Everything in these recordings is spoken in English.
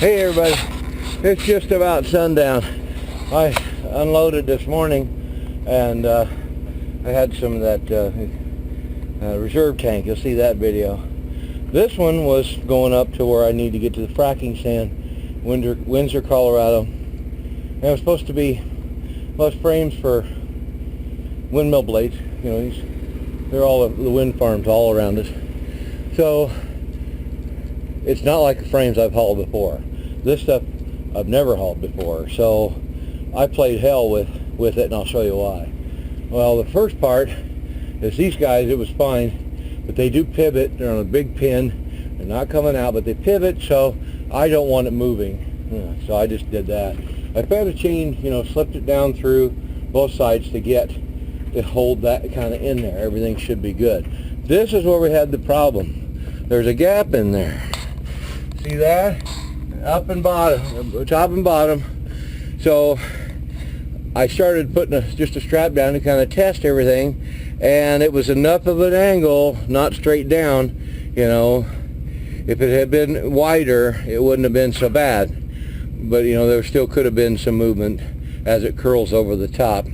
Hey everybody, it's just about sundown. I unloaded this morning and I had some of that reserve tank. You'll see that video. This one was going up to where I need to get to the fracking sand, Windsor, Colorado. And it was supposed to be most frames for windmill blades. You know, they're all the wind farms all around us. So it's not like the frames I've hauled before. This stuff I've never hauled before, so I played hell with it, and I'll show you why. Well, the first part is these guys, it was fine, but they do pivot. They're on a big pin. They're not coming out, but they pivot, so I don't want it moving. So I just did that. I found a chain, slipped it down through both sides to hold that kind of in there. Everything should be good. This is where we had the problem. There's a gap in there. See that? Up and bottom, top and bottom. So I started putting just a strap down to kind of test everything, and it was enough of an angle, not straight down. If it had been wider, it wouldn't have been so bad. But there still could have been some movement as it curls over the top.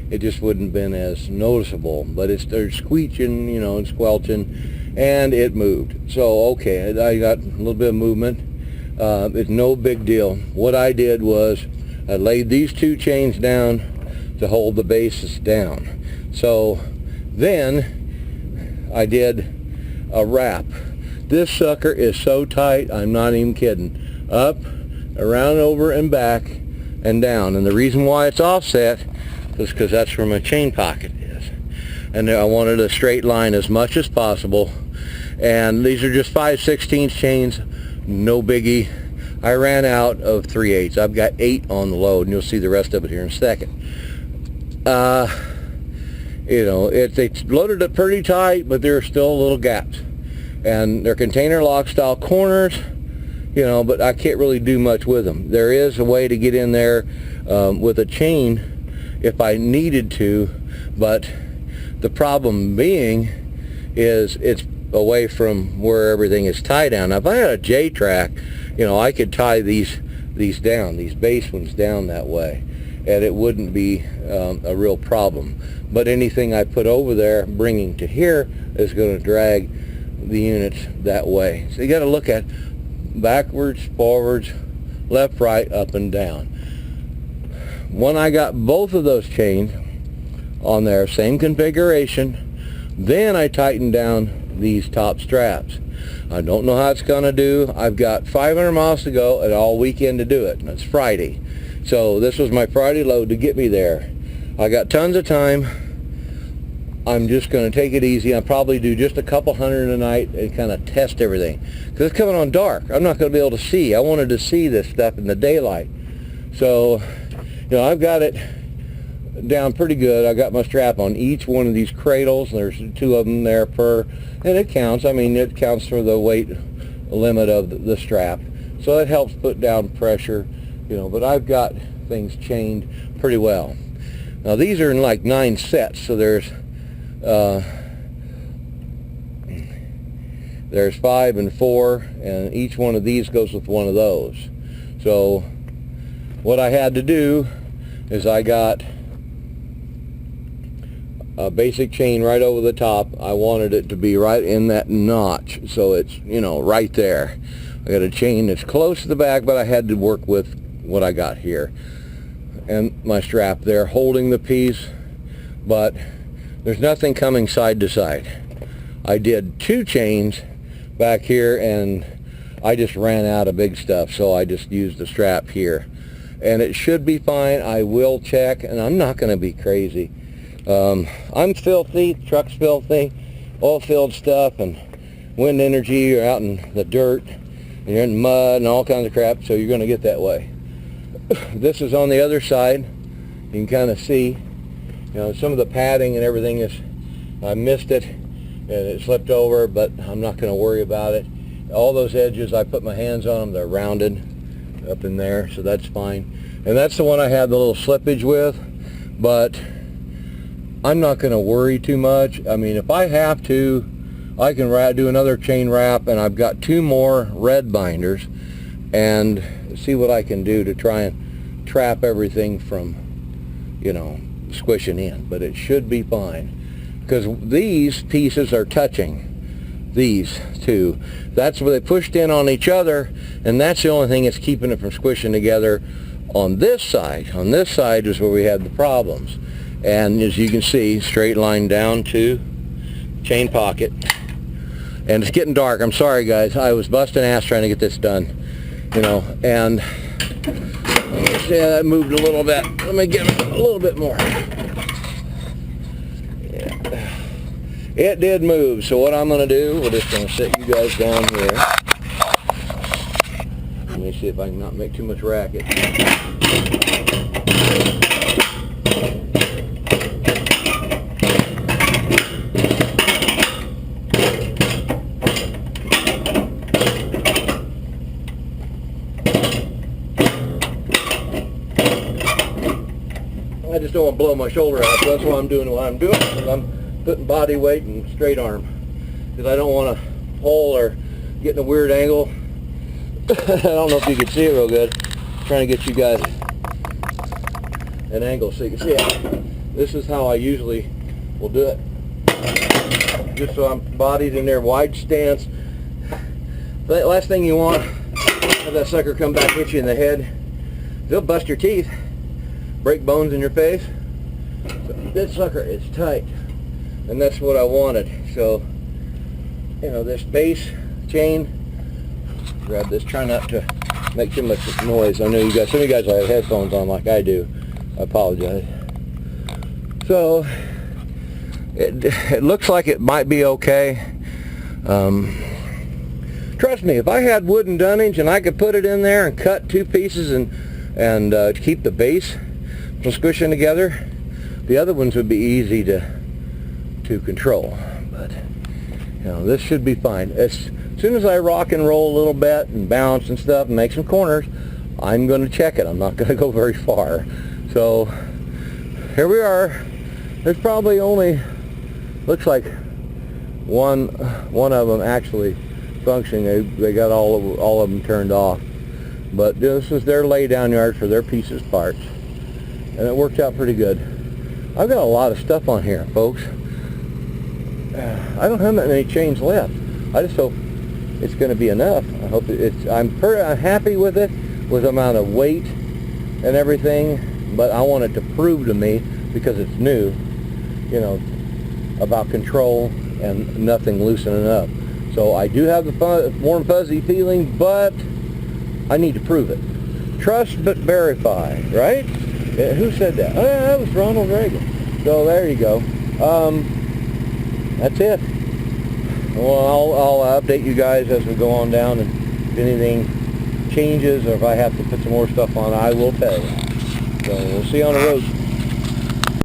It just wouldn't have been as noticeable. But they're squeaking, and squelching, and it moved. So okay, I got a little bit of movement. It's no big deal. What I did was I laid these two chains down to hold the bases down. So then I did a wrap. This sucker is so tight, I'm not even kidding. Up, around, over, and back, and down. And the reason why it's offset is because that's where my chain pocket is. And I wanted a straight line as much as possible. And these are just 5/16 chains. No biggie. I ran out of 3/8. I've got 8 on the load, and you'll see the rest of it here in a second. It's loaded it pretty tight, but there are still little gaps. And they're container lock style corners, but I can't really do much with them. There is a way to get in there with a chain if I needed to, but the problem being is it's away from where everything is tied down. Now, if I had a J-track, I could tie these down, these base ones down that way, and it wouldn't be a real problem. But anything I put over there, bringing to here, is going to drag the units that way. So you got to look at backwards, forwards, left, right, up, and down. When I got both of those chains on there, same configuration, then I tightened down these top straps. I don't know how it's going to do. I've got 500 miles to go and all weekend to do it, and it's Friday. So this was my Friday load to get me there. I got tons of time. I'm just going to take it easy. I'll probably do just a couple hundred a night and kind of test everything. Because it's coming on dark. I'm not going to be able to see. I wanted to see this stuff in the daylight. So, I've got it down pretty good. I got my strap on each one of these cradles. There's 2 of them there per, and it counts. It counts for the weight limit of the strap. So it helps put down pressure, but I've got things chained pretty well. Now these are in like 9 sets, so there's 5 and 4, and each one of these goes with one of those. So what I had to do is I got a basic chain right over the top. I wanted it to be right in that notch, so it's right there. I got a chain that's close to the back, but I had to work with what I got here, and my strap there holding the piece, but there's nothing coming side to side. I did 2 chains back here, and I just ran out of big stuff, so I just used the strap here, and it should be fine. I will check, and I'm not going to be crazy. I'm filthy, truck's filthy, oil-filled stuff, and wind energy. You're out in the dirt, and you're in mud and all kinds of crap, so you're going to get that way. This is on the other side. You can kind of see, some of the padding and everything I missed it, and it slipped over, but I'm not going to worry about it. All those edges, I put my hands on them, they're rounded up in there, so that's fine. And that's the one I had the little slippage with, but I'm not going to worry too much. If I have to, I can do another chain wrap, and I've got 2 more red binders, and see what I can do to try and trap everything from, you know, squishing in. But it should be fine, because these pieces are touching these two. That's where they pushed in on each other, and that's the only thing that's keeping it from squishing together on this side. On this side is where we had the problems. And as you can see, straight line down to chain pocket. And it's getting dark. I'm sorry, guys. I was busting ass trying to get this done, you know. And yeah, that moved a little bit. Let me give it a little bit more. Yeah. It did move. So what I'm going to do, we're just going to sit you guys down here. Let me see if I can not make too much racket. I just don't want to blow my shoulder out, so that's why I'm doing what I'm doing. I'm putting body weight and straight arm, because I don't want to pull or get in a weird angle. I don't know if you can see it real good. I'm trying to get you guys an angle so you can see it. This is how I usually will do it. Just so I'm bodied in there, wide stance. The last thing you want, have that sucker come back, hit you in the head. They'll bust your teeth, break bones in your face. So this sucker is tight, and that's what I wanted. So, you know, this base chain, grab this, try not to make too much noise. I know you guys, some of you guys will have headphones on like I do. I apologize. So it looks like it might be okay. Trust me, if I had wooden dunnage and I could put it in there and cut two pieces and keep the base from squishing together, the other ones would be easy to control. But you know, this should be fine. As soon as I rock and roll a little bit and bounce and stuff and make some corners, I'm going to check it. I'm not going to go very far. So here we are. There's probably only, looks like one of them actually functioning. They got all of them turned off. But this is their lay down yard for their pieces parts, and it worked out pretty good. I've got a lot of stuff on here, folks. I don't have that many chains left. I just hope it's going to be enough. I hope I'm happy with it, with the amount of weight and everything, but I want it to prove to me, because it's new, you know, about control and nothing loosening up. So I do have the warm fuzzy feeling, but I need to prove it. Trust but verify, right? Who said that? Oh yeah, that was Ronald Reagan. So there you go. That's it. Well, I'll update you guys as we go on down, and if anything changes or if I have to put some more stuff on, I will tell you. So we'll see you on the road.